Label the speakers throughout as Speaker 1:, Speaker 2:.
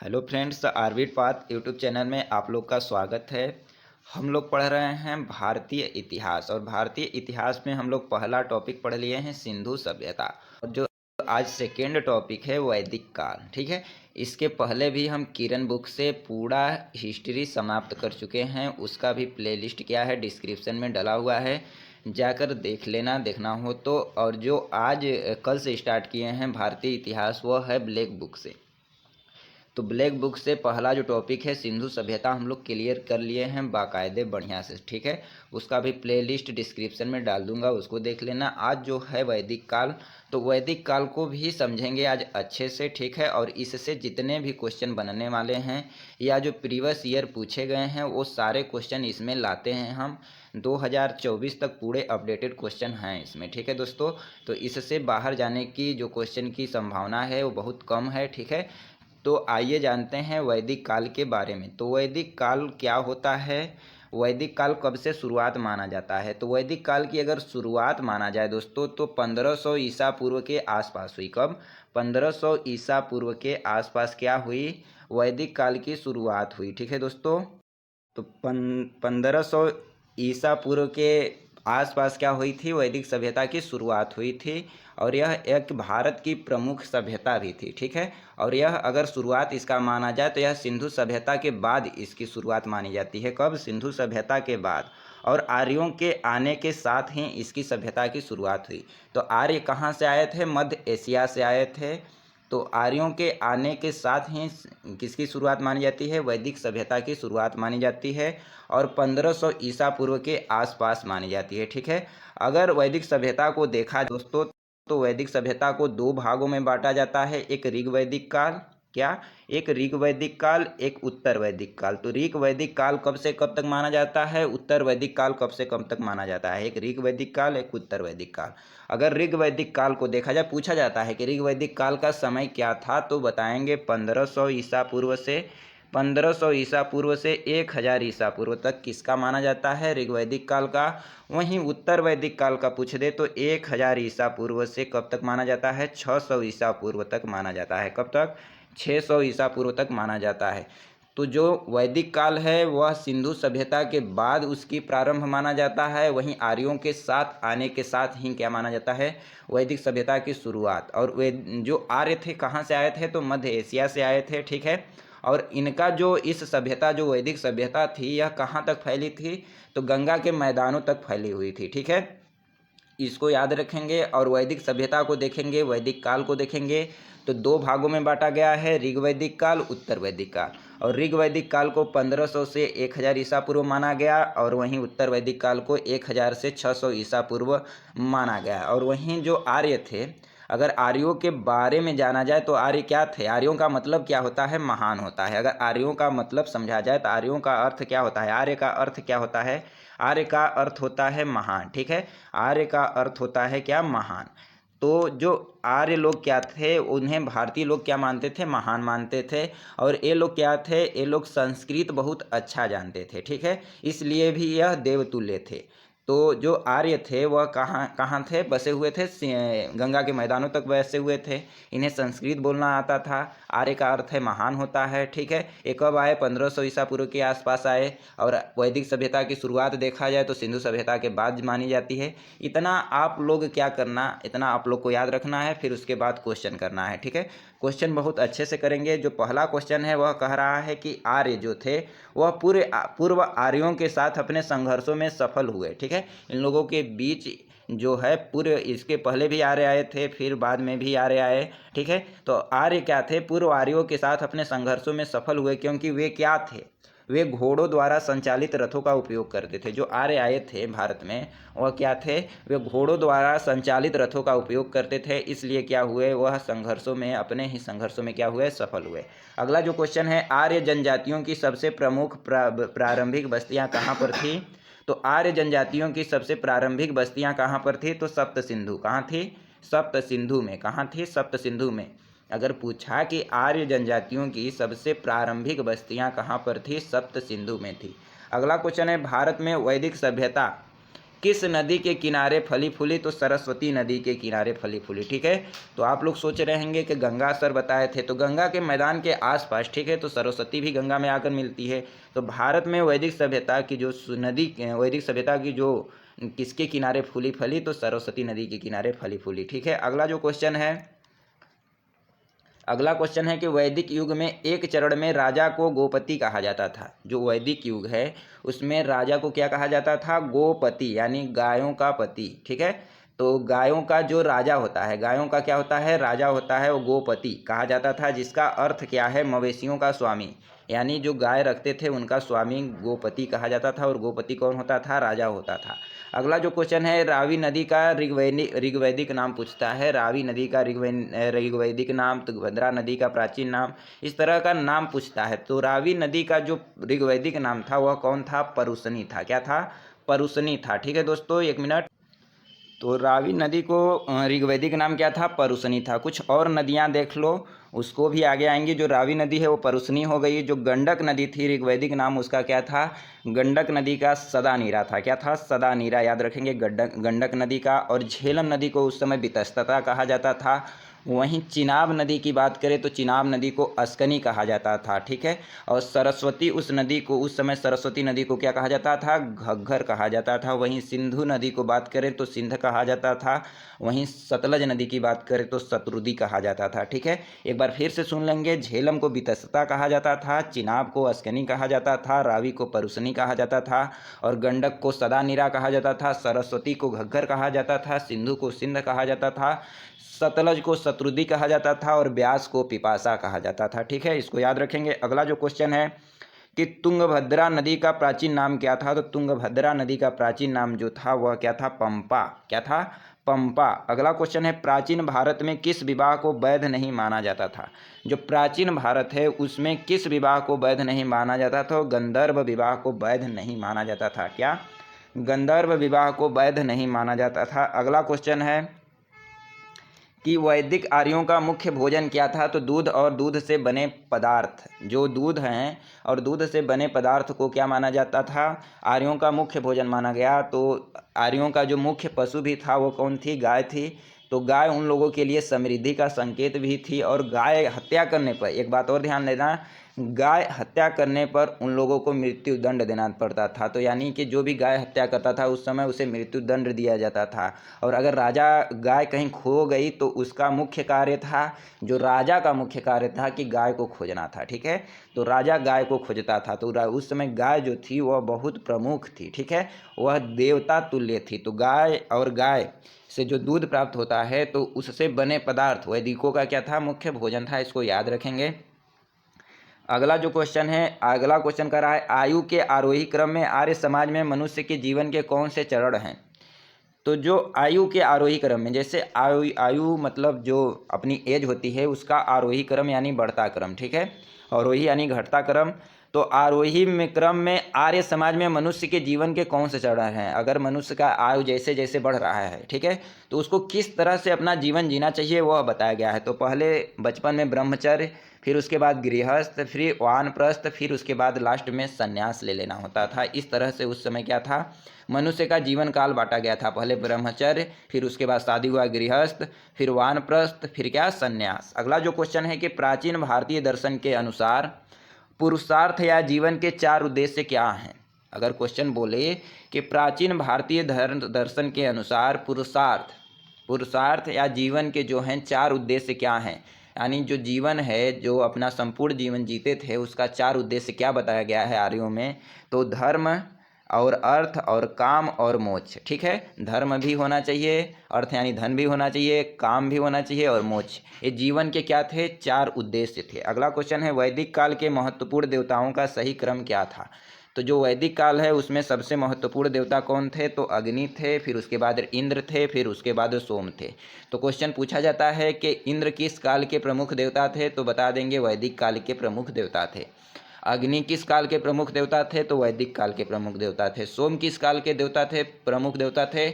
Speaker 1: Hello friends, आरबीट पाथ YouTube channel में आप लोग का स्वागत है। हम लोग पढ़ रहे हैं भारतीय इतिहास और भारतीय इतिहास में हम लोग पहला टॉपिक पढ़ लिए हैं सिंधु सभ्यता और जो आज सेकेंड टॉपिक है वैदिक काल। ठीक है, इसके पहले भी हम किरण बुक से पूरा हिस्ट्री समाप्त कर चुके हैं। उसका भी प्लेलिस्ट क्या है डिस्क्रिप्शन में डला हुआ है, जाकर देख लेना, देखना हो तो। और जो आज कल से स्टार्ट किए हैं भारतीय इतिहास वह है ब्लैक बुक से। तो ब्लैक बुक से पहला जो टॉपिक है सिंधु सभ्यता हम लोग क्लियर कर लिए हैं बाकायदे बढ़िया से। ठीक है, उसका भी प्लेलिस्ट डिस्क्रिप्शन में डाल दूंगा, उसको देख लेना। आज जो है वैदिक काल, तो वैदिक काल को भी समझेंगे आज अच्छे से। ठीक है, और इससे जितने भी क्वेश्चन बनने वाले हैं या जो प्रीवियस ईयर पूछे गए हैं वो सारे क्वेश्चन इसमें लाते हैं हम। 2024 तक पूरे अपडेटेड क्वेश्चन हैं इसमें। ठीक है दोस्तों, तो इससे बाहर जाने की जो क्वेश्चन की संभावना है वो बहुत कम है। ठीक है, तो आइए जानते हैं वैदिक काल के बारे में। तो वैदिक काल क्या होता है, वैदिक काल कब से शुरुआत माना जाता है। तो वैदिक काल की अगर शुरुआत माना जाए दोस्तों तो 1500 ईसा पूर्व के आसपास हुई। कब? 1500 ईसा पूर्व के आसपास क्या हुई, वैदिक काल की शुरुआत हुई। ठीक है दोस्तों, तो 1500 ईसा पूर्व के आसपास क्या हुई थी, वैदिक सभ्यता की शुरुआत हुई थी। और यह एक भारत की प्रमुख सभ्यता भी थी। ठीक है, और यह अगर शुरुआत इसका माना जाए तो यह सिंधु सभ्यता के बाद इसकी शुरुआत मानी जाती है। कब? सिंधु सभ्यता के बाद। और आर्यों के आने के साथ ही इसकी सभ्यता की शुरुआत हुई। तो आर्य कहाँ से आए थे? मध्य एशिया से आए थे। तो आर्यों के आने के साथ ही किसकी शुरुआत मानी जाती है? वैदिक सभ्यता की शुरुआत मानी जाती है और 1500 ईसा पूर्व के आसपास मानी जाती है। ठीक है, अगर वैदिक सभ्यता को देखा दोस्तों तो वैदिक सभ्यता को दो भागों में बांटा जाता है। एक ऋग वैदिक काल, क्या? एक ऋग वैदिक काल, एक उत्तर वैदिक काल। तो ऋग वैदिक काल कब से कब तक माना जाता है, उत्तर वैदिक काल कब से कब तक माना जाता है? एक ऋग वैदिक काल, एक उत्तर वैदिक काल। अगर ऋग वैदिक काल को देखा जाए, पूछा जाता है कि ऋग वैदिक काल का समय क्या था, तो बताएंगे 1500 ईसा पूर्व से 1500 ईसा पूर्व से 1000 ईसा पूर्व तक किसका माना जाता है? ऋग्वैदिक काल का। वहीं उत्तर वैदिक काल का पूछ दे तो 1000 ईसा पूर्व से कब तक माना जाता है? 600 ईसा पूर्व तक माना जाता है। कब तक? 600 ईसा पूर्व तक माना जाता है। तो जो वैदिक काल है वह सिंधु सभ्यता के बाद उसकी प्रारंभ माना जाता है। वहीं आर्यों के साथ आने के साथ ही क्या माना जाता है? वैदिक सभ्यता की शुरुआत। और वे जो आर्य थे कहाँ से आए थे? तो मध्य एशिया से आए थे। ठीक है, और इनका जो इस सभ्यता जो वैदिक सभ्यता थी यह कहाँ तक फैली थी? तो गंगा के मैदानों तक फैली हुई थी। ठीक है, इसको याद रखेंगे। और वैदिक सभ्यता को देखेंगे, वैदिक काल को देखेंगे तो दो भागों में बांटा गया है, ऋग वैदिक काल, उत्तर वैदिक काल। और ऋग वैदिक काल को 1500 से 1000 ईसा पूर्व माना गया और वहीं उत्तर वैदिक काल को 1000 से 600 ईसा पूर्व माना गया। और वहीं जो आर्य थे, अगर आर्यों के बारे में जाना जाए तो आर्य क्या थे? आर्यों का मतलब क्या होता है? महान होता है। अगर आर्यों का मतलब समझा जाए तो आर्यों का अर्थ क्या होता है? आर्य का अर्थ क्या होता है? आर्य का अर्थ होता है महान। ठीक है, आर्य का अर्थ होता है क्या? महान। तो जो आर्य लोग क्या थे, उन्हें भारतीय लोग क्या मानते थे? महान मानते थे। और ये लोग क्या थे? ये लोग संस्कृत बहुत अच्छा जानते थे। ठीक है, इसलिए भी यह देवतुल्य थे। तो जो आर्य थे वह कहाँ कहाँ थे? बसे हुए थे गंगा के मैदानों तक बसे हुए थे। इन्हें संस्कृत बोलना आता था। आर्य का अर्थ है महान होता है। ठीक है, ये कब आए? 1500 ईसा पूर्व के आसपास आए। और वैदिक सभ्यता की शुरुआत देखा जाए तो सिंधु सभ्यता के बाद मानी जाती है। इतना आप लोग क्या करना, इतना आप लोग को याद रखना है, फिर उसके बाद क्वेश्चन करना है। ठीक है, क्वेश्चन बहुत अच्छे से करेंगे। जो पहला क्वेश्चन है वह कह रहा है कि आर्य जो थे वह पूर्व आर्यों के साथ अपने संघर्षों में सफल हुए। ठीक है, इन लोगों के बीच जो है पूर्व, इसके पहले भी आर्य आए थे, फिर बाद में भी आर्य आए। ठीक है, तो आर्य क्या थे? पूर्व आर्यों के साथ अपने संघर्षों में सफल हुए, क्योंकि वे क्या थे? वे घोड़ों द्वारा संचालित रथों का उपयोग करते थे। जो आर्य आए थे भारत में वह क्या थे? वे घोड़ों द्वारा संचालित रथों का उपयोग करते थे, इसलिए क्या हुए? वह संघर्षों में, अपने ही संघर्षों में क्या हुए? सफल हुए। अगला जो क्वेश्चन है, आर्य जनजातियों की सबसे प्रमुख प्रारंभिक बस्तियां कहाँ पर थी? तो आर्य जनजातियों की सबसे प्रारंभिक बस्तियां कहाँ पर थी? तो सप्त सिंधु। कहाँ थी? सप्त सिंधु में। कहाँ थी? सप्त सिंधु में। अगर पूछा कि आर्य जनजातियों की सबसे प्रारंभिक बस्तियां कहाँ पर थी? सप्त सिंधु में थी। अगला क्वेश्चन है, भारत में वैदिक सभ्यता किस नदी के किनारे फली फूली? तो सरस्वती नदी के किनारे फली फूली। ठीक है, तो आप लोग सोच रहे होंगे कि गंगा सर बताए थे, तो गंगा के मैदान के आसपास, ठीक है, तो सरस्वती भी गंगा में आकर मिलती है। तो भारत में वैदिक सभ्यता की जो नदी, वैदिक सभ्यता की जो किसके किनारे फूली फली? तो सरस्वती नदी के किनारे फली फूली। ठीक है, अगला क्वेश्चन है कि वैदिक युग में एक चरण में राजा को गोपति कहा जाता था। जो वैदिक युग है उसमें राजा को क्या कहा जाता था? गोपति, यानी गायों का पति। ठीक है, तो गायों का जो राजा होता है, गायों का क्या होता है? राजा होता है, वो गोपति कहा जाता था, जिसका अर्थ क्या है? मवेशियों का स्वामी, यानी जो गाय रखते थे उनका स्वामी गोपति कहा जाता था। और गोपति कौन होता था? राजा होता था। अगला जो क्वेश्चन है, रावी नदी का ऋग्वैदिक नाम पूछता है। रावी नदी का ऋग्वैदिक नाम, तुंगभद्रा नदी का प्राचीन नाम, इस तरह का नाम पूछता है। तो रावी नदी का जो ऋग्वैदिक नाम था वह कौन था? परुशनी था। क्या था? परुशनी था। ठीक है दोस्तों, एक मिनट। तो रावी नदी को ऋग्वैदिक नाम क्या था? परुशनी था। कुछ और नदियां देख लो, उसको भी आगे आएंगे। जो रावी नदी है वो परुशनी हो गई। जो गंडक नदी थी, ऋग्वैदिक नाम उसका क्या था? गंडक नदी का सदा नीरा था। क्या था? सदा नीरा, याद रखेंगे गंडक नदी का। और झेलम नदी को उस समय वितस्तता कहा जाता था। वहीं चिनाब नदी की बात करें तो चिनाब नदी को अस्कनी कहा जाता था। ठीक है, और सरस्वती, उस नदी को उस समय सरस्वती नदी को क्या कहा जाता था? घग्घर कहा जाता था। वहीं सिंधु नदी को बात करें तो सिंध कहा जाता था। वहीं सतलज नदी की बात करें तो शतरुदी कहा जाता था। ठीक है, एक बार फिर से सुन लेंगे। झेलम को वितस्ता कहा जाता था, चिनाब को अस्कनी कहा जाता था, रावी को परुशनी कहा जाता था, और गंडक को सदानीरा कहा जाता था, सरस्वती को घग्घर कहा जाता था, सिंधु को सिंध कहा जाता था, सतलज को शतरुदी कहा जाता था, और ब्यास को पिपासा कहा जाता था। ठीक है, इसको याद रखेंगे। अगला जो क्वेश्चन है कि तुंगभद्रा नदी का प्राचीन नाम क्या था? तो तुंगभद्रा नदी का प्राचीन नाम जो था वह क्या था? पंपा। क्या था? पंपा। अगला क्वेश्चन है, प्राचीन भारत में किस विवाह को वैध नहीं माना जाता था? जो प्राचीन भारत है उसमें किस विवाह को वैध नहीं माना जाता था? गंधर्व विवाह को वैध नहीं माना जाता था। क्या? गंधर्व विवाह को वैध नहीं माना जाता था। अगला क्वेश्चन है कि वैदिक आर्यों का मुख्य भोजन क्या था? तो दूध और दूध से बने पदार्थ, जो दूध हैं और दूध से बने पदार्थ को क्या माना जाता था? आर्यों का मुख्य भोजन माना गया। तो आर्यों का जो मुख्य पशु भी था वो कौन थी? गाय थी। तो गाय उन लोगों के लिए समृद्धि का संकेत भी थी। और गाय हत्या करने पर, एक बात और ध्यान देना, गाय हत्या करने पर उन लोगों को मृत्यु दंड देना पड़ता था। तो यानी कि जो भी गाय हत्या करता था उस समय उसे मृत्यु दंड दिया जाता था। और अगर राजा गाय कहीं खो गई तो उसका मुख्य कार्य था, जो राजा का मुख्य कार्य था कि गाय को खोजना था। ठीक है, तो राजा गाय को खोजता था। तो उस समय गाय जो थी वह बहुत प्रमुख थी। ठीक है, वह देवता तुल्य थी। तो गाय से जो दूध प्राप्त होता है तो उससे बने पदार्थ वैदिकों का क्या था? मुख्य भोजन था। इसको याद रखेंगे। अगला जो क्वेश्चन है, अगला क्वेश्चन कर रहा है, आयु के आरोही क्रम में आर्य समाज में मनुष्य के जीवन के कौन से चरण हैं? तो जो आयु के आरोही क्रम में, जैसे आयु मतलब जो अपनी एज होती है उसका आरोही क्रम यानी बढ़ता क्रम। ठीक है, आरोही यानी घटता क्रम। तो आरोही में क्रम में आर्य समाज में मनुष्य के जीवन के कौन से चरण हैं? अगर मनुष्य का आयु जैसे जैसे बढ़ रहा है, ठीक है, तो उसको किस तरह से अपना जीवन जीना चाहिए वह बताया गया है। तो पहले बचपन में ब्रह्मचर्य, फिर उसके बाद गृहस्थ, फिर वानप्रस्थ, फिर उसके बाद लास्ट में संन्यास ले लेना होता था। इस तरह से उस समय क्या था? मनुष्य का जीवन काल बांटा गया था। पहले ब्रह्मचर्य, फिर उसके बाद शादी हुआ गृहस्थ, फिर वानप्रस्थ, फिर क्या? संन्यास। अगला जो क्वेश्चन है कि प्राचीन भारतीय दर्शन के अनुसार पुरुषार्थ या जीवन के 4 उद्देश्य क्या हैं? अगर क्वेश्चन बोले कि प्राचीन भारतीय दर्शन के अनुसार पुरुषार्थ या जीवन के जो हैं 4 उद्देश्य क्या हैं, यानी जो जीवन है, जो अपना संपूर्ण जीवन जीते थे उसका 4 उद्देश्य क्या बताया गया है आर्यों में? तो धर्म और अर्थ और काम और मोक्ष। ठीक है, धर्म भी होना चाहिए, अर्थ यानी धन भी होना चाहिए, काम भी होना चाहिए और मोक्ष। ये जीवन के क्या थे? 4 उद्देश्य थे। अगला क्वेश्चन है, वैदिक काल के महत्वपूर्ण देवताओं का सही क्रम क्या था? तो जो वैदिक काल है उसमें सबसे महत्वपूर्ण देवता कौन थे? तो अग्नि थे, फिर उसके बाद इंद्र थे, फिर उसके बाद सोम थे। तो क्वेश्चन पूछा जाता है कि इंद्र किस काल के प्रमुख देवता थे? तो बता देंगे वैदिक काल के प्रमुख देवता थे। अग्नि किस काल के प्रमुख देवता थे? तो वैदिक काल के प्रमुख देवता थे। सोम किस काल के देवता थे? प्रमुख देवता थे?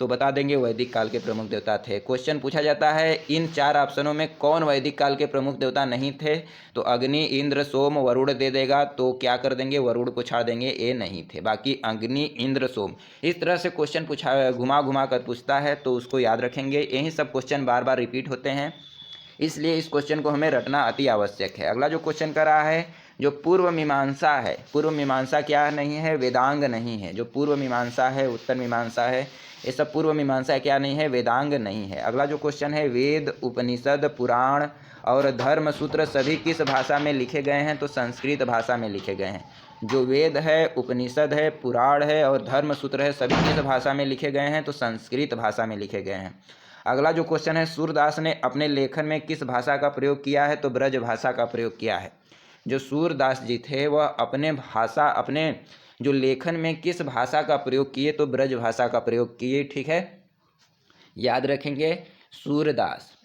Speaker 1: तो बता देंगे वैदिक काल के प्रमुख देवता थे। क्वेश्चन पूछा जाता है इन 4 ऑप्शनों में कौन वैदिक काल के प्रमुख देवता नहीं थे, तो अग्नि, इंद्र, सोम, वरुण दे देगा, तो क्या कर देंगे, वरुण को छाड़ देंगे, ये नहीं थे। बाकी अग्नि, इंद्र, सोम, इस तरह से क्वेश्चन पूछा घुमा घुमा कर पूछता है, तो उसको याद रखेंगे। यही सब क्वेश्चन बार बार रिपीट होते हैं, इसलिए इस क्वेश्चन को हमें रटना अति आवश्यक है। अगला जो क्वेश्चन कर रहा है, जो पूर्व मीमांसा है, पूर्व मीमांसा क्या नहीं है, वेदांग नहीं है। जो पूर्व मीमांसा है, उत्तर मीमांसा है, ये सब पूर्व मीमांसा क्या नहीं है, वेदांग नहीं है। अगला जो क्वेश्चन है, वेद, उपनिषद, पुराण और धर्म सूत्र सभी किस भाषा में लिखे गए हैं, तो संस्कृत भाषा में लिखे गए हैं। जो वेद है, उपनिषद है, पुराण है और धर्म सूत्र है, सभी किस भाषा में लिखे गए हैं, तो संस्कृत भाषा में लिखे गए हैं। अगला जो क्वेश्चन है, सूरदास ने अपने लेखन में किस भाषा का प्रयोग किया है, तो ब्रज भाषा का प्रयोग किया है। जो सूरदास जी थे वह अपने जो लेखन में किस भाषा का प्रयोग किए, तो ब्रज भाषा का प्रयोग किए। ठीक है, याद रखेंगे। सूरदास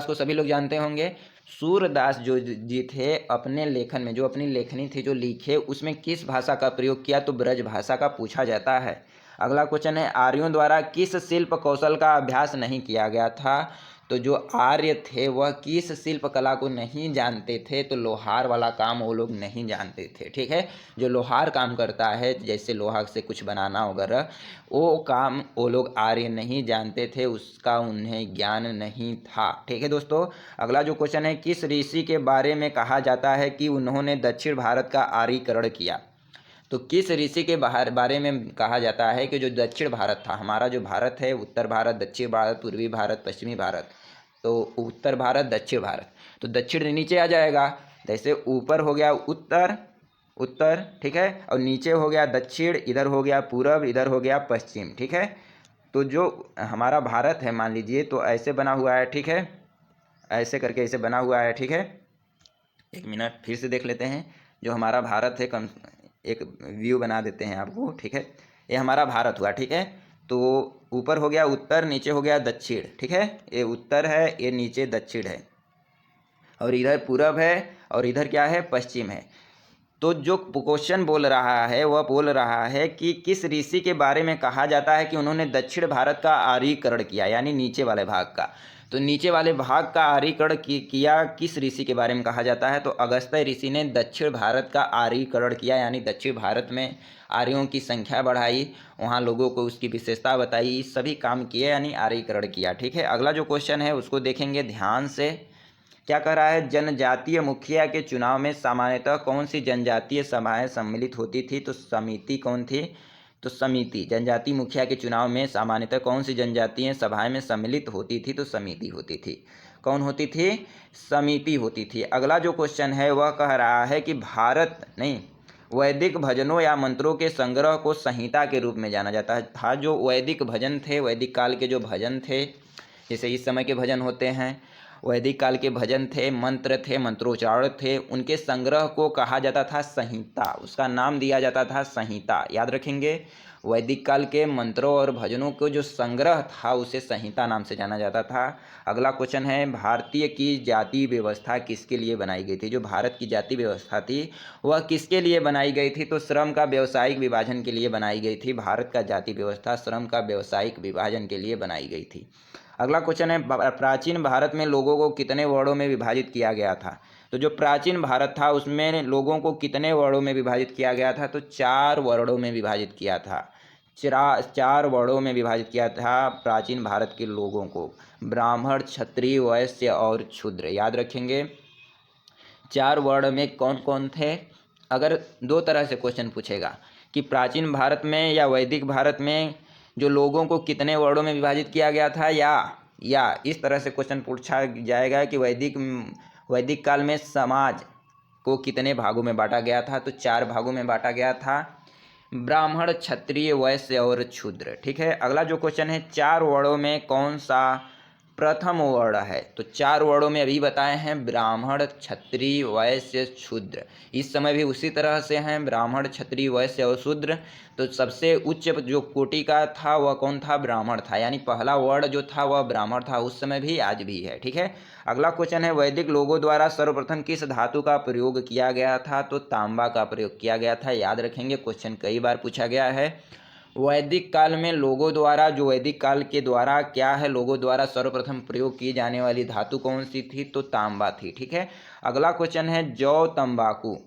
Speaker 1: को सभी लोग जानते होंगे। सूरदास जो जी थे अपने लेखन में, जो अपनी लेखनी थी जो लिखे, उसमें किस भाषा का प्रयोग किया, तो ब्रज भाषा का पूछा जाता है। अगला क्वेश्चन है, आर्यों द्वारा किस शिल्प कौशल का अभ्यास नहीं किया गया था, तो जो आर्य थे वह किस शिल्प कला को नहीं जानते थे, तो लोहार वाला काम वो लोग नहीं जानते थे। ठीक है, जो लोहार काम करता है, जैसे लोहा से कुछ बनाना वगैरह, वो काम वो लोग आर्य नहीं जानते थे, उसका उन्हें ज्ञान नहीं था। ठीक है दोस्तों, अगला जो क्वेश्चन है, किस ऋषि के बारे में कहा जाता है कि उन्होंने दक्षिण भारत का आर्यीकरण किया, तो किस ऋषि के बारे में कहा जाता है कि जो दक्षिण भारत था, हमारा जो भारत है, उत्तर भारत, दक्षिण भारत, पूर्वी भारत, पश्चिमी भारत, तो उत्तर भारत, दक्षिण भारत, तो दक्षिण नीचे आ जाएगा। जैसे ऊपर हो गया उत्तर, ठीक है, और नीचे हो गया दक्षिण, इधर हो गया पूरब, इधर हो गया पश्चिम। ठीक है, तो जो हमारा भारत है मान लीजिए, तो ऐसे बना हुआ है। ठीक है, ऐसे करके ऐसे बना हुआ है। ठीक है, एक मिनट फिर से देख लेते हैं। जो हमारा भारत है, एक व्यू बना देते हैं आपको। ठीक है, ये हमारा भारत हुआ। ठीक है, तो ऊपर हो गया उत्तर, नीचे हो गया दक्षिण। ठीक है, ये उत्तर है, ये नीचे दक्षिण है, और इधर पूरब है, और इधर क्या है, पश्चिम है। तो जो क्वेश्चन बोल रहा है वह बोल रहा है कि किस ऋषि के बारे में कहा जाता है कि उन्होंने दक्षिण भारत का आर्यीकरण किया, यानी नीचे वाले भाग का। तो नीचे वाले भाग का आर्यीकरण किया किस ऋषि के बारे में कहा जाता है, तो अगस्त्य ऋषि ने दक्षिण भारत का आर्यीकरण किया, यानी दक्षिण भारत में आर्यों की संख्या बढ़ाई, वहाँ लोगों को उसकी विशेषता बताई, सभी काम किए, यानी आर्यीकरण किया। ठीक है, अगला जो क्वेश्चन है उसको देखेंगे ध्यान से। क्या कह रहा है, जनजातीय मुखिया के चुनाव में सामान्यतः कौन सी जनजातीय सभाएं सम्मिलित होती थी, तो समिति कौन थी, तो समिति। जनजातीय मुखिया के चुनाव में सामान्यतः कौन सी जनजातीय सभाएं में सम्मिलित होती थी, तो समिति होती थी। कौन होती थी, समिति होती थी। अगला जो क्वेश्चन है वह कह रहा है कि वैदिक भजनों या मंत्रों के संग्रह को संहिता के रूप में जाना जाता था। जो वैदिक भजन थे, वैदिक काल के जो भजन थे, जैसे इस समय के भजन होते हैं, वैदिक काल के भजन थे, मंत्र थे, मंत्रोच्चारण थे, उनके संग्रह को कहा जाता था संहिता, उसका नाम दिया जाता था संहिता। याद रखेंगे, वैदिक काल के मंत्रों और भजनों को जो संग्रह था उसे संहिता नाम से जाना जाता था। अगला क्वेश्चन है, भारतीय की जाति व्यवस्था किसके लिए बनाई गई थी। जो भारत की जाति व्यवस्था थी वह किसके लिए बनाई गई थी, तो श्रम का व्यावसायिक विभाजन के लिए बनाई गई थी। भारत का जाति व्यवस्था श्रम का व्यावसायिक विभाजन के लिए बनाई गई थी। अगला क्वेश्चन है, प्राचीन भारत में लोगों को कितने वर्णों में विभाजित किया गया था। तो जो प्राचीन भारत था उसमें लोगों को कितने वर्णों में विभाजित किया गया था, तो 4 वर्णों में विभाजित किया था। 4 वर्णों में विभाजित किया था प्राचीन भारत के लोगों को, ब्राह्मण, क्षत्रिय, वैश्य और शूद्र। याद रखेंगे 4 वर्ण में कौन कौन थे। अगर 2 तरह से क्वेश्चन पूछेगा कि प्राचीन भारत में या वैदिक भारत में जो लोगों को कितने वर्णों में विभाजित किया गया था, या इस तरह से क्वेश्चन पूछा जाएगा कि वैदिक काल में समाज को कितने भागों में बांटा गया था, तो 4 भागों में बांटा गया था, ब्राह्मण, क्षत्रिय, वैश्य और शूद्र। ठीक है, अगला जो क्वेश्चन है, 4 वर्णों में कौन सा प्रथम वर्ण है, तो 4 वर्णों में अभी बताए हैं, ब्राह्मण, क्षत्रिय, वैश्य, शूद्र। इस समय भी उसी तरह से हैं, ब्राह्मण, क्षत्रिय, वैश्य और शूद्र। तो सबसे उच्च जो कोटि का था वह कौन था, ब्राह्मण था, यानी पहला वर्ण जो था वह ब्राह्मण था, उस समय भी आज भी है। ठीक है, अगला क्वेश्चन है, वैदिक लोगों द्वारा सर्वप्रथम किस धातु का प्रयोग किया गया था, तो तांबा का प्रयोग किया गया था। याद रखेंगे, क्वेश्चन कई बार पूछा गया है। वैदिक काल में लोगों द्वारा, जो वैदिक काल के द्वारा क्या है, लोगों द्वारा सर्वप्रथम प्रयोग की जाने वाली धातु कौन सी थी, तो तांबा थी। ठीक है। अगला क्वेश्चन है जौ तंबाकू।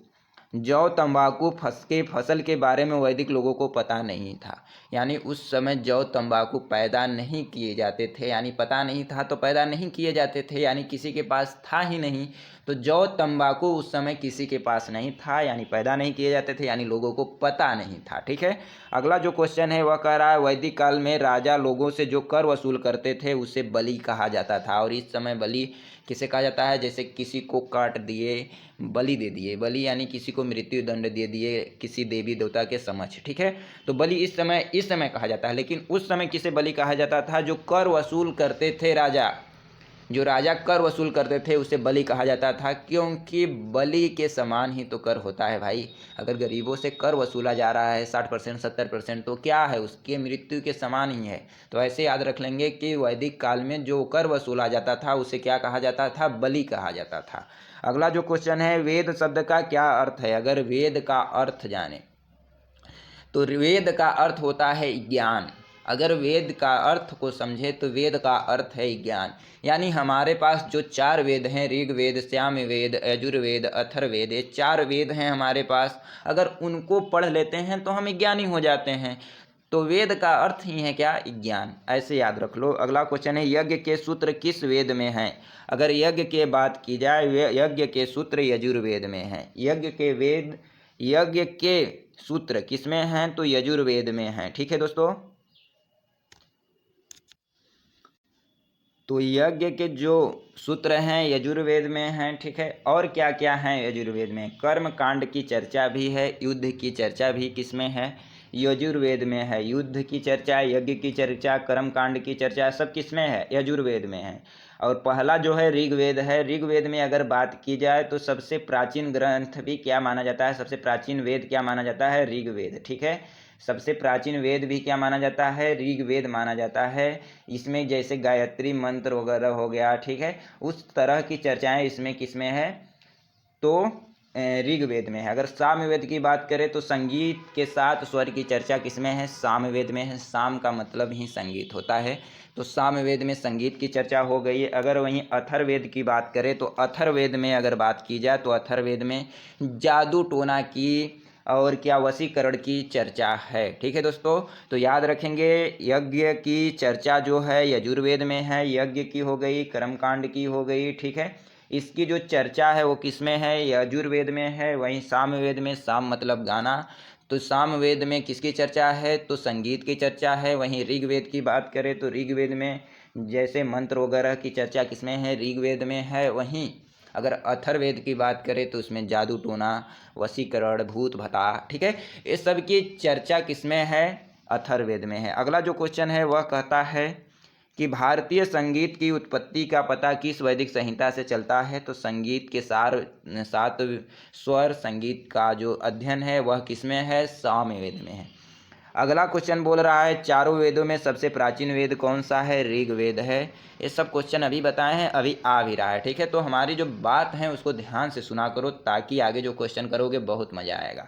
Speaker 1: जौ तंबाकू फसल के बारे में वैदिक लोगों को पता नहीं था, यानी उस समय जौ तंबाकू पैदा नहीं किए जाते थे, यानी पता नहीं था तो पैदा नहीं किए जाते थे, यानी किसी के पास था ही नहीं। तो जौ तंबाकू उस समय किसी के पास नहीं था, यानी पैदा नहीं किए जाते थे, यानी लोगों को पता नहीं था। ठीक है। अगला जो क्वेश्चन है वह कह रहा है वैदिक काल में राजा लोगों से जो कर वसूल करते थे उसे बलि कहा जाता था। और इस समय बलि किसे कहा जाता है, जैसे किसी को काट दिए, बलि दे दिए, बलि यानी किसी को मृत्यु दंड दे दिए किसी देवी देवता के समक्ष। ठीक है। तो बलि इस समय कहा जाता है। लेकिन उस समय किसे बलि कहा जाता था, जो कर वसूल करते थे राजा, जो राजा कर वसूल करते थे उसे बलि कहा जाता था, क्योंकि बलि के समान ही तो कर होता है भाई। अगर गरीबों से कर वसूला जा रहा है 60% 70%, तो क्या है, उसके मृत्यु के समान ही है। तो ऐसे याद रख लेंगे कि वैदिक काल में जो कर वसूला जाता था उसे क्या कहा जाता था, बलि कहा जाता था। अगला जो क्वेश्चन है वेद शब्द का क्या अर्थ है। अगर वेद का अर्थ जाने तो वेद का अर्थ होता है ज्ञान। अगर वेद का अर्थ को समझे तो वेद का अर्थ है ज्ञान। यानी हमारे पास जो 4 वेद हैं, ऋग्वेद, सामवेद, यजुर्वेद, अथर्ववेद, ये 4 वेद हैं हमारे पास। अगर उनको पढ़ लेते हैं तो हम ज्ञानी हो जाते हैं। तो वेद का अर्थ ही है क्या, ज्ञान। ऐसे याद रख लो। अगला क्वेश्चन है यज्ञ के सूत्र किस वेद में हैं। अगर यज्ञ के बात की जाए, यज्ञ के सूत्र यजुर्वेद में हैं। यज्ञ के सूत्र किसमें हैं, तो यजुर्वेद में हैं। ठीक है दोस्तों। तो यज्ञ के जो सूत्र हैं यजुर्वेद में हैं। ठीक है। और क्या क्या है यजुर्वेद में, कर्म कांड की चर्चा भी है, युद्ध की चर्चा भी किसमें है, यजुर्वेद में है। युद्ध की चर्चा, यज्ञ की चर्चा, कर्म कांड की चर्चा सब किसमें है, यजुर्वेद में है। और पहला जो है ऋग्वेद है। ऋग्वेद में अगर बात की जाए तो सबसे प्राचीन ग्रंथ भी क्या माना जाता है, सबसे प्राचीन वेद क्या माना जाता है, ऋग्वेद। ठीक है। सबसे प्राचीन वेद भी क्या माना जाता है, ऋग्वेद माना जाता है। इसमें जैसे गायत्री मंत्र वगैरह हो गया, ठीक है, उस तरह की चर्चाएं इसमें किसमें है, तो ऋग्वेद में है। अगर सामवेद की बात करें तो संगीत के साथ स्वर की चर्चा किसमें है, सामवेद में है। साम का मतलब ही संगीत होता है, तो सामवेद में संगीत की चर्चा हो गई। अगर वहीं अथर्ववेद की बात करें तो अथर्ववेद में अगर बात की जाए तो अथर्ववेद में जादू टोना की और क्या वशीकरण की चर्चा है। ठीक है दोस्तों। तो याद रखेंगे यज्ञ की चर्चा जो है यजुर्वेद में है, यज्ञ की हो गई, कर्मकांड की हो गई। ठीक है। इसकी जो चर्चा है वो किस में है, यजुर्वेद में है। वहीं सामवेद में, साम मतलब गाना, तो सामवेद में किसकी चर्चा है, तो संगीत की चर्चा है। वहीं ऋग्वेद की बात करें तो ऋग्वेद में जैसे मंत्र वगैरह की चर्चा किसमें है, ऋग्वेद में है। वहीं अगर अथर्ववेद की बात करें तो उसमें जादू टोना, वशीकरण, भूत भता, ठीक है, ये सब की चर्चा किसमें है, अथर्ववेद में है। अगला जो क्वेश्चन है वह कहता है कि भारतीय संगीत की उत्पत्ति का पता किस वैदिक संहिता से चलता है, तो संगीत के 7 स्वर, संगीत का जो अध्ययन है वह किसमें है, सामवेद में है। अगला क्वेश्चन बोल रहा है चारों वेदों में सबसे प्राचीन वेद कौन सा है, ऋग्वेद है। ये सब क्वेश्चन अभी बताए हैं, अभी आ भी रहा है। ठीक है। तो हमारी जो बात है उसको ध्यान से सुना करो, ताकि आगे जो क्वेश्चन करोगे बहुत मजा आएगा।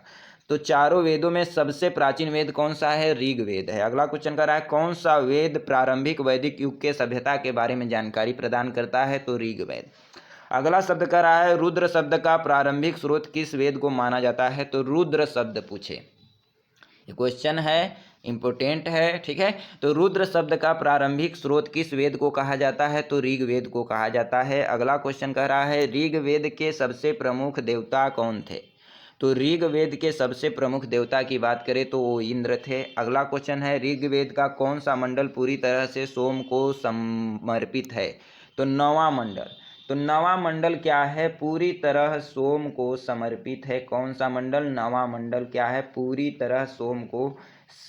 Speaker 1: तो चारों वेदों में सबसे प्राचीन वेद कौन सा है, ऋग्वेद है। अगला क्वेश्चन कर रहा है कौन सा वेद प्रारंभिक वैदिक युग के सभ्यता के बारे में जानकारी प्रदान करता है, तो ऋग्वेद। अगला शब्द कर रहा है रुद्र शब्द का प्रारंभिक स्रोत किस वेद को माना जाता है, तो रुद्र शब्द पूछे, ये क्वेश्चन है, इम्पोर्टेंट है। ठीक है। तो रुद्र शब्द का प्रारंभिक स्रोत किस वेद को कहा जाता है, तो ऋग्वेद को कहा जाता है। अगला क्वेश्चन कह रहा है ऋग्वेद के सबसे प्रमुख देवता कौन थे, तो ऋग्वेद के सबसे प्रमुख देवता की बात करें तो वो इंद्र थे। अगला क्वेश्चन है ऋग्वेद का कौन सा मंडल पूरी तरह से सोम को समर्पित है, तो 9वां मंडल। तो 9वां मंडल क्या है, पूरी तरह सोम को समर्पित है। कौन सा मंडल, 9वां मंडल क्या है, पूरी तरह सोम को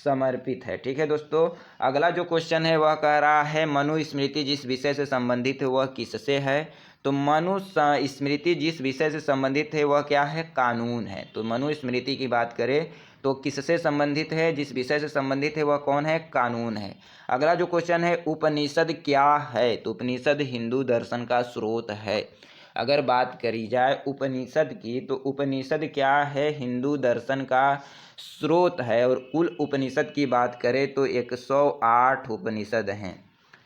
Speaker 1: समर्पित है। ठीक है दोस्तों। अगला जो क्वेश्चन है वह कह रहा है मनुस्मृति जिस विषय से संबंधित है वह किससे है, तो मनुस्मृति जिस विषय से संबंधित है वह क्या है, कानून है। तो मनुस्मृति की बात करें तो किससे संबंधित है, जिस विषय से संबंधित है वह कौन है, कानून है। अगला जो क्वेश्चन है उपनिषद क्या है, तो उपनिषद हिंदू दर्शन का स्रोत है। अगर बात करी जाए उपनिषद की, तो उपनिषद क्या है, हिंदू दर्शन का स्रोत है। और कुल उपनिषद की बात करें तो 108 उपनिषद हैं।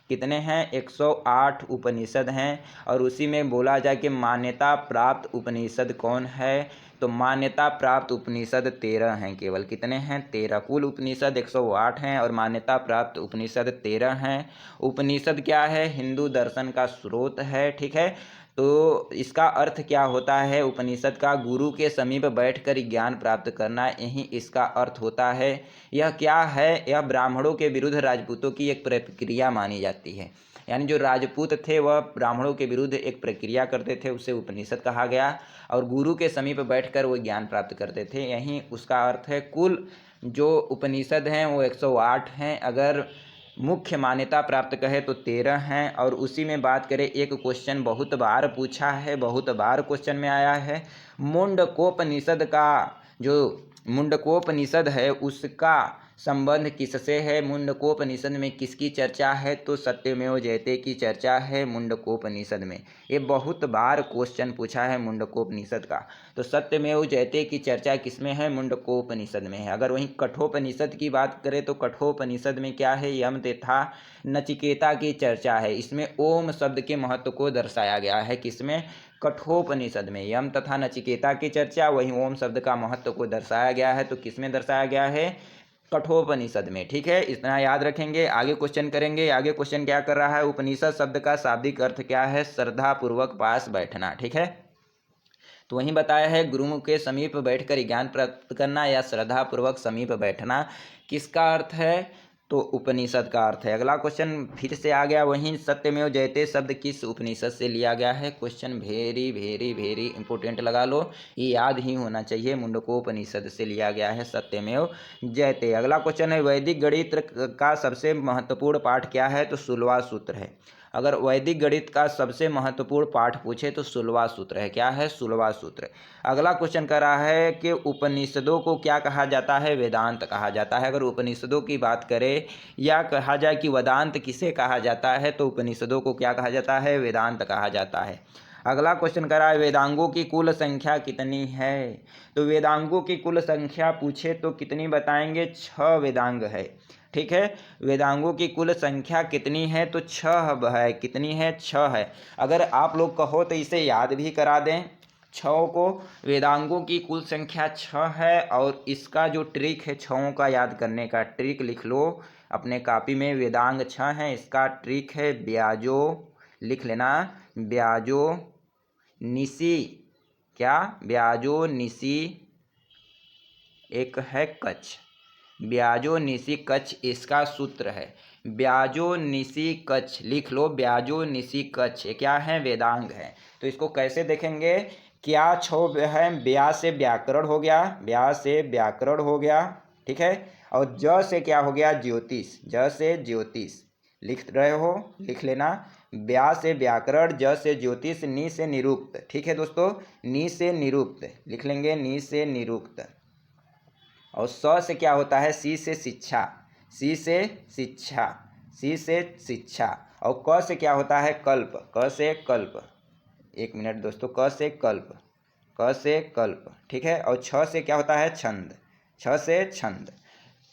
Speaker 1: कितने हैं? 108 उपनिषद हैं। और उसी में बोला जाए कि मान्यता प्राप्त उपनिषद कौन है, तो मान्यता प्राप्त उपनिषद 13 हैं केवल। कितने हैं? 13। कुल उपनिषद 108 हैं और मान्यता प्राप्त उपनिषद 13 हैं। उपनिषद क्या है? हिंदू दर्शन का स्रोत है। ठीक है, तो इसका अर्थ क्या होता है उपनिषद का? गुरु के समीप बैठकर ज्ञान प्राप्त करना, यही इसका अर्थ होता है। यह क्या है? यह ब्राह्मणों के विरुद्ध राजपूतों की एक प्रक्रिया मानी जाती है। यानी जो राजपूत थे वह ब्राह्मणों के विरुद्ध एक प्रक्रिया करते थे, उसे उपनिषद कहा गया। और गुरु के समीप बैठकर वो ज्ञान प्राप्त करते थे, यही उसका अर्थ है। कुल जो उपनिषद हैं वो 108 हैं। अगर मुख्य मान्यता प्राप्त कहे तो 13 हैं। और उसी में बात करें, एक क्वेश्चन बहुत बार पूछा है, बहुत बार क्वेश्चन में आया है, मुंडकोपनिषद का जो मुंडकोपनिषद है उसका संबंध किससे है? मुंडकोपनिषद में किसकी चर्चा है? तो सत्यमेव जयते की चर्चा है मुंडकोपनिषद में। ये बहुत बार क्वेश्चन पूछा है मुंडकोपनिषद का। तो सत्यमेव जयते की चर्चा किसमें है? मुंडकोपनिषद में है। अगर वहीं कठोपनिषद की बात करें तो कठोपनिषद में क्या है? यम तथा नचिकेता की चर्चा है। इसमें ओम शब्द के महत्व को दर्शाया गया है। किसमें? कठोपनिषद में यम तथा नचिकेता की चर्चा, वहीं ओम शब्द का महत्व को दर्शाया गया है। तो किसमें दर्शाया गया है? कठोपनिषद में। ठीक है, इतना याद रखेंगे। आगे क्वेश्चन करेंगे। आगे क्वेश्चन क्या कर रहा है? उपनिषद शब्द का शाब्दिक अर्थ क्या है? श्रद्धा पूर्वक पास बैठना। ठीक है, तो वहीं बताया है गुरु के समीप बैठकर ज्ञान प्राप्त करना या श्रद्धा पूर्वक समीप बैठना किसका अर्थ है? तो उपनिषद का अर्थ है। अगला क्वेश्चन फिर से आ गया, वहीं सत्यमेव जयते शब्द किस उपनिषद से लिया गया है? Question very very very important लगा लो, ये याद ही होना चाहिए। मुंडकोपनिषद से लिया गया है सत्यमेव जयते। अगला क्वेश्चन है, वैदिक गणित का सबसे महत्वपूर्ण पाठ क्या है? तो 16वां सूत्र है। अगर वैदिक गणित का सबसे महत्वपूर्ण पाठ पूछे तो 16वां सूत्र है। क्या है? 16वां सूत्र। अगला क्वेश्चन कर रहा है कि उपनिषदों को क्या कहा जाता है? वेदांत कहा जाता है। अगर उपनिषदों की बात करें या कहा जाए कि वेदांत किसे कहा जाता है, तो उपनिषदों को क्या कहा जाता है? वेदांत कहा जाता है। अगला क्वेश्चन कर रहा है, वेदांगों की कुल संख्या कितनी है? तो वेदांगों की कुल संख्या पूछे तो कितनी बताएंगे? 6 वेदांग है। ठीक है, वेदांगों की कुल संख्या कितनी है? तो 6 है। कितनी है? 6 है। अगर आप लोग कहो तो इसे याद भी करा दें 6 को। वेदांगों की कुल संख्या 6 है। और इसका जो ट्रिक है 6 का याद करने का, ट्रिक लिख लो अपने कॉपी में। वेदांग 6 हैं, इसका ट्रिक है ब्याजो, लिख लेना, ब्याजो निसी। क्या? ब्याजो निसी, एक है कच्छ। ब्याजो निसी कच्छ इसका सूत्र है। ब्याजो निसी कच्छ लिख लो, ब्याजो निसी कच्छ। ये क्या है? वेदांग है। तो इसको कैसे देखेंगे? क्या 6 है? ब्या से व्याकरण हो गया, ब्या से व्याकरण हो गया। ठीक है, और ज से क्या हो गया? ज्योतिष, ज से ज्योतिष। लिख रहे हो? लिख लेना, ब्या से व्याकरण, ज से ज्योतिष, नी से निरुक्त। ठीक है दोस्तों, नी से निरुक्त लिख लेंगे, नी से निरुक्त। और स से क्या होता है? सी से शिक्षा, सी से शिक्षा, सी से शिक्षा। और क से क्या होता है? कल्प, क से कल्प। एक मिनट दोस्तों, क से कल्प, क से कल्प। ठीक है, और छ से क्या होता है? छंद, छ से छंद।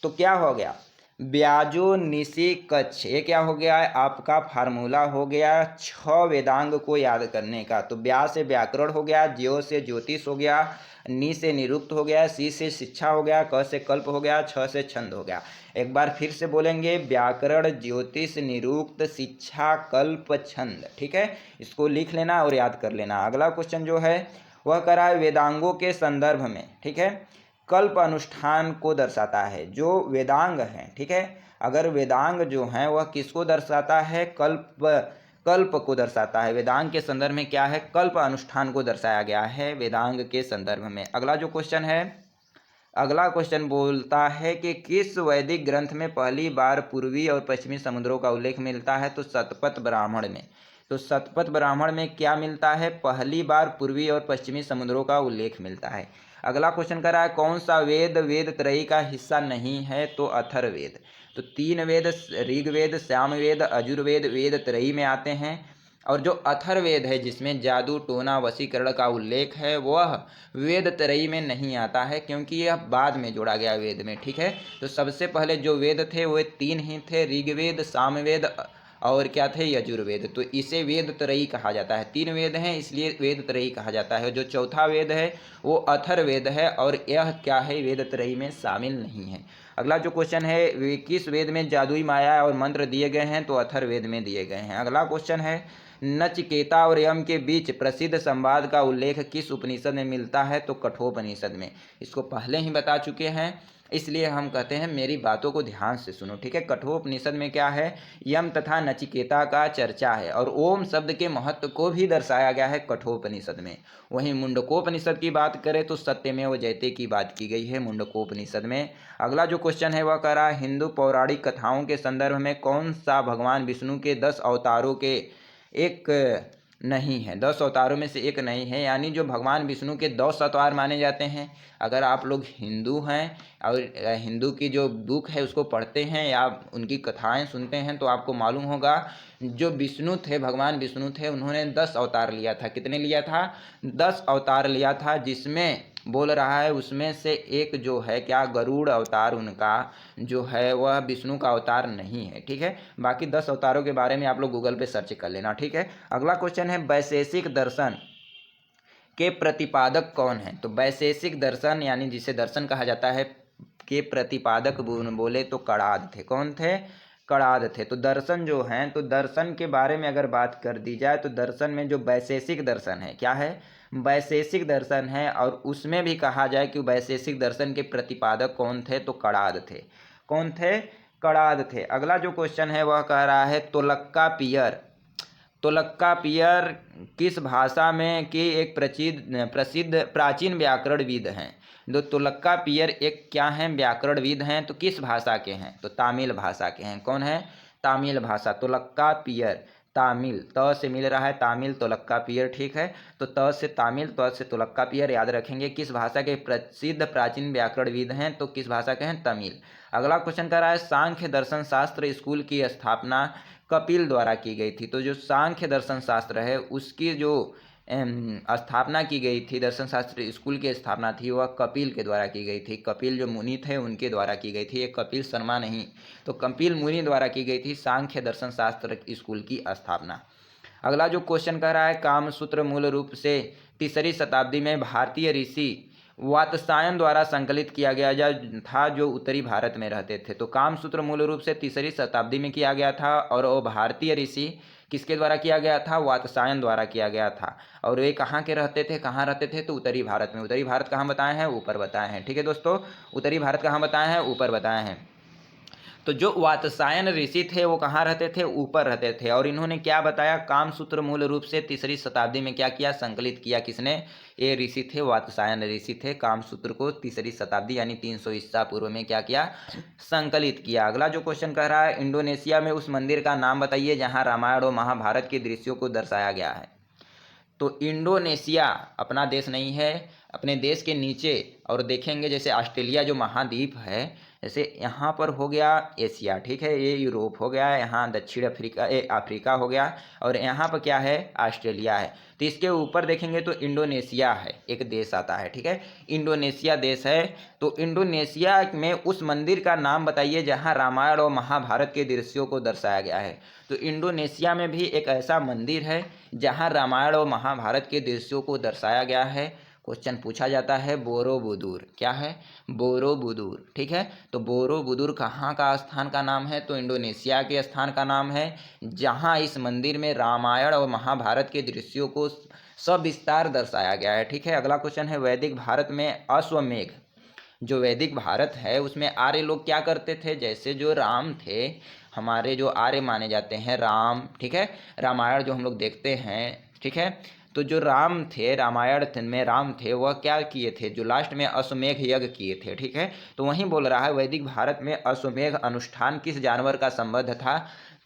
Speaker 1: तो क्या हो गया? ब्याजो निसी कच्छ, ये क्या हो गया है? आपका फार्मूला हो गया 6 वेदांग को याद करने का। तो ब्या से व्याकरण हो गया, ज्यो से ज्योतिष हो गया, नी से निरुक्त हो गया, सी से शिक्षा हो गया, क से कल्प हो गया, छ से छंद हो गया। एक बार फिर से बोलेंगे, व्याकरण, ज्योतिष, निरुक्त, शिक्षा, कल्प, छंद। ठीक है, इसको लिख लेना और याद कर लेना। अगला क्वेश्चन जो है वह करा है वेदांगों के संदर्भ में। ठीक है, कल्प अनुष्ठान को दर्शाता है जो वेदांग हैं। ठीक है, अगर वेदांग जो हैं वह किसको दर्शाता है? कल्प को दर्शाता है। वेदांग के संदर्भ में क्या है? कल्प अनुष्ठान को दर्शाया गया है वेदांग के संदर्भ में। अगला जो क्वेश्चन है, अगला क्वेश्चन बोलता है कि किस वैदिक ग्रंथ में पहली बार पूर्वी और पश्चिमी समुद्रों का उल्लेख मिलता है? तो शतपथ ब्राह्मण में। तो शतपथ ब्राह्मण में क्या मिलता है? पहली बार पूर्वी और पश्चिमी समुद्रों का उल्लेख मिलता है। अगला क्वेश्चन कर रहा है, कौन सा वेद वेद त्रयी का हिस्सा नहीं है? तो अथर्ववेद। तो 3 वेद ऋग्वेद, सामवेद, यजुर्वेद, वेद त्रयी में आते हैं। और जो अथर्ववेद है जिसमें जादू टोना वशीकरण का उल्लेख है वह वेद त्रयी में नहीं आता है, क्योंकि यह बाद में जोड़ा गया वेद में। ठीक है, तो सबसे पहले जो वेद थे वे 3 ही थे, ऋग्वेद, सामवेद और क्या थे, यजुर्वेद। तो इसे वेद त्रयी कहा जाता है। 3 वेद हैं इसलिए वेद त्रयी कहा जाता है। जो चौथा वेद है वो अथर्ववेद है और यह क्या है, वेद त्रयी में शामिल नहीं है। अगला जो क्वेश्चन है, किस वेद में जादुई माया और मंत्र दिए गए हैं, तो अथर्ववेद में दिए गए हैं। अगला क्वेश्चन है, नचिकेता और यम के बीच प्रसिद्ध संवाद का उल्लेख किस उपनिषद में मिलता है, तो कठोपनिषद में। इसको पहले ही बता चुके हैं, इसलिए हम कहते हैं मेरी बातों को ध्यान से सुनो। ठीक है, कठोपनिषद में क्या है, यम तथा नचिकेता का चर्चा है और ओम शब्द के महत्व को भी दर्शाया गया है कठोपनिषद में। वहीं मुंडकोपनिषद की बात करें तो सत्यमेव जयते की बात की गई है मुंडकोपनिषद में। अगला जो क्वेश्चन है वह कह रहा है, हिंदू पौराणिक कथाओं के संदर्भ में कौन सा भगवान विष्णु के 10 अवतारों के एक नहीं है, 10 अवतारों में से एक नहीं है, यानी जो भगवान विष्णु के 10 अवतार माने जाते हैं। अगर आप लोग हिंदू हैं और हिंदू की जो बुक है उसको पढ़ते हैं या उनकी कथाएं सुनते हैं तो आपको मालूम होगा, जो विष्णु थे, भगवान विष्णु थे, उन्होंने 10 अवतार लिया था। कितने लिया था, 10 अवतार लिया था, जिसमें बोल रहा है उसमें से एक जो है क्या, गरुड़ अवतार उनका जो है वह विष्णु का अवतार नहीं है। ठीक है, बाकी 10 अवतारों के बारे में आप लोग गूगल पे सर्च कर लेना। ठीक है, अगला क्वेश्चन है, वैशेषिक दर्शन के प्रतिपादक कौन है, तो वैशेषिक दर्शन यानी जिसे दर्शन कहा जाता है के प्रतिपादक बोले तो कणाद थे। कौन थे, कणाद थे। तो दर्शन जो हैं, तो दर्शन के बारे में अगर बात कर दी जाए तो दर्शन में जो वैशेषिक दर्शन है, क्या है, वैशेषिक दर्शन है, और उसमें भी कहा जाए कि वैशेषिक दर्शन के प्रतिपादक कौन थे, तो कणाद थे। कौन थे, कणाद थे। अगला जो क्वेश्चन है वह कह रहा है, तोलक्कापियर, तोलक्कापियर किस भाषा में की एक प्रसिद्ध प्राचीन व्याकरणविद हैं। जो तोलक्कापियर एक क्या हैं, व्याकरणविद हैं, तो किस भाषा के हैं, तो तमिल भाषा के हैं। कौन है, तमिल भाषा। तोलक्कापियर तामिल, त से मिल रहा है तामिल, तोलक्कापियर। ठीक है, तो त से तामिल, त से तोलक्कापियर याद रखेंगे। किस भाषा के प्रसिद्ध प्राचीन व्याकरणविद हैं, तो किस भाषा के हैं, तमिल। अगला क्वेश्चन कर रहा है, सांख्य दर्शन शास्त्र स्कूल की स्थापना कपिल द्वारा की गई थी। तो जो सांख्य दर्शन शास्त्र है उसकी जो स्थापना की गई थी, दर्शन शास्त्र स्कूल की स्थापना थी, वह कपिल के द्वारा की गई थी। कपिल जो मुनि थे उनके द्वारा की गई थी, ये कपिल शर्मा नहीं, तो कपिल मुनि द्वारा की गई थी सांख्य दर्शन शास्त्र स्कूल की स्थापना। अगला जो क्वेश्चन कह रहा है, कामसूत्र मूल रूप से 3री शताब्दी में भारतीय ऋषि वात्स्यायन द्वारा संकलित किया गया था, जो उत्तरी भारत में रहते थे। तो कामसूत्र मूल रूप से 3री शताब्दी में किया गया था और वो भारतीय ऋषि किसके द्वारा किया गया था, वात्स्यायन द्वारा किया गया था। और वे कहाँ के रहते थे, कहाँ रहते थे, तो उत्तरी भारत में। उत्तरी भारत कहाँ बताए हैं, ऊपर बताए हैं। ठीक है दोस्तों, उत्तरी भारत कहाँ बताए हैं, ऊपर बताए हैं। तो जो वात्स्यायन ऋषि थे वो कहाँ रहते थे, ऊपर रहते थे। और इन्होंने क्या बताया, कामसूत्र मूल रूप से 3री शताब्दी में क्या किया, संकलित किया। किसने, ये ऋषि थे, वात्स्यायन ऋषि थे। कामसूत्र को 3री शताब्दी यानी 300 ईसा पूर्व में क्या किया, संकलित किया। अगला जो क्वेश्चन कह रहा है, इंडोनेशिया में उस मंदिर का नाम बताइए जहाँ रामायण और महाभारत के दृश्यों को दर्शाया गया है। तो इंडोनेशिया अपना देश नहीं है, अपने देश के नीचे और देखेंगे जैसे ऑस्ट्रेलिया जो महाद्वीप है, जैसे यहाँ पर हो गया एशिया, ठीक है, ये यूरोप हो गया, यहाँ दक्षिण अफ्रीका, ये अफ्रीका हो गया, और यहाँ पर क्या है, ऑस्ट्रेलिया है। तो इसके ऊपर देखेंगे तो इंडोनेशिया है, एक देश आता है। ठीक है, इंडोनेशिया देश है। तो इंडोनेशिया में उस मंदिर का नाम बताइए जहाँ रामायण और महाभारत के दृश्यों को दर्शाया गया है। तो इंडोनेशिया में भी एक ऐसा मंदिर है जहाँ रामायण और महाभारत के दृश्यों को दर्शाया गया है। क्वेश्चन पूछा जाता है, बोरोबुदुर, क्या है, बोरोबुदुर। ठीक है, तो बोरोबुदुर कहाँ का स्थान का नाम है, तो इंडोनेशिया के स्थान का नाम है, जहाँ इस मंदिर में रामायण और महाभारत के दृश्यों को सविस्तार दर्शाया गया है। ठीक है, अगला क्वेश्चन है, वैदिक भारत में अश्वमेघ, जो वैदिक भारत है उसमें आर्य लोग क्या करते थे, जैसे जो राम थे, हमारे जो आर्य माने जाते हैं राम, ठीक है, रामायण जो हम लोग देखते हैं, ठीक है, तो जो राम थे, रामायण में राम थे, वह क्या किए थे, जो लास्ट में अश्वमेघ यज्ञ किए थे। ठीक है, तो वहीं बोल रहा है वैदिक भारत में अश्वमेघ अनुष्ठान किस जानवर का संबंध था।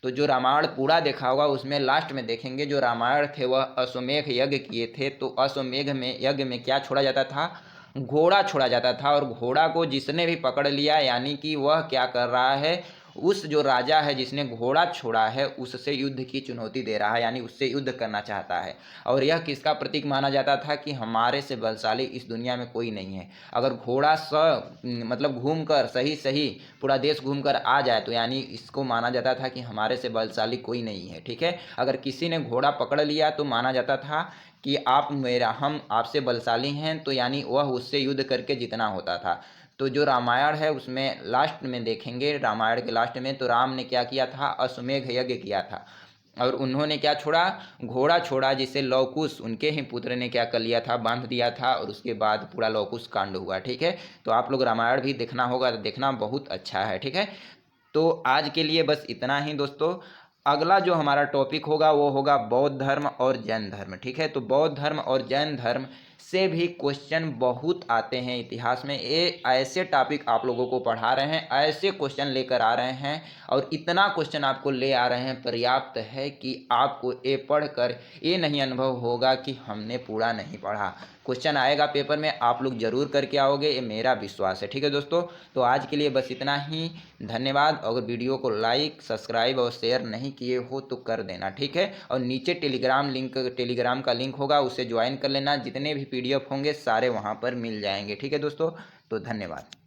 Speaker 1: तो जो रामायण पूरा देखा होगा उसमें लास्ट में देखेंगे जो रामायण थे वह अश्वमेघ यज्ञ किए थे। तो अश्वमेघ में यज्ञ में क्या छोड़ा जाता था, घोड़ा छोड़ा जाता था, और घोड़ा को जिसने भी पकड़ लिया यानी कि वह क्या कर रहा है, उस जो राजा है जिसने घोड़ा छोड़ा है उससे युद्ध की चुनौती दे रहा है, यानी उससे युद्ध करना चाहता है। और यह किसका प्रतीक माना जाता था कि हमारे से बलशाली इस दुनिया में कोई नहीं है। अगर घोड़ा मतलब घूम कर सही सही पूरा देश घूम कर आ जाए तो यानी इसको माना जाता था कि हमारे से बलशाली कोई नहीं है। ठीक है, अगर किसी ने घोड़ा पकड़ लिया तो माना जाता था कि हम आपसे बलशाली हैं, तो यानी वह उससे युद्ध करके जीतना होता था। तो जो रामायण है उसमें लास्ट में देखेंगे, रामायण के लास्ट में, तो राम ने क्या किया था, अश्वमेध यज्ञ किया था। और उन्होंने क्या छोड़ा, घोड़ा छोड़ा, जिसे लवकुश उनके ही पुत्र ने क्या कर लिया था, बांध दिया था, और उसके बाद पूरा लवकुश कांड हुआ। ठीक है, तो आप लोग रामायण भी देखना होगा, तो देखना बहुत अच्छा है। ठीक है, तो आज के लिए बस इतना ही दोस्तों। अगला जो हमारा टॉपिक होगा वो होगा बौद्ध धर्म और जैन धर्म। ठीक है, तो बौद्ध धर्म और जैन धर्म से भी क्वेश्चन बहुत आते हैं इतिहास में। ये ऐसे टॉपिक आप लोगों को पढ़ा रहे हैं, ऐसे क्वेश्चन लेकर आ रहे हैं, और इतना क्वेश्चन आपको ले आ रहे हैं, पर्याप्त है कि आपको ये पढ़कर ये नहीं अनुभव होगा कि हमने पूरा नहीं पढ़ा। क्वेश्चन आएगा पेपर में, आप लोग जरूर करके आओगे, ये मेरा विश्वास है। ठीक है दोस्तों, तो आज के लिए बस इतना ही। धन्यवाद। अगर वीडियो को लाइक, सब्सक्राइब और शेयर नहीं किए हो तो कर देना। ठीक है, और नीचे टेलीग्राम का लिंक होगा, उसे ज्वाइन कर लेना। जितने भी PDF होंगे सारे वहाँ पर मिल जाएंगे। ठीक है दोस्तों, तो धन्यवाद।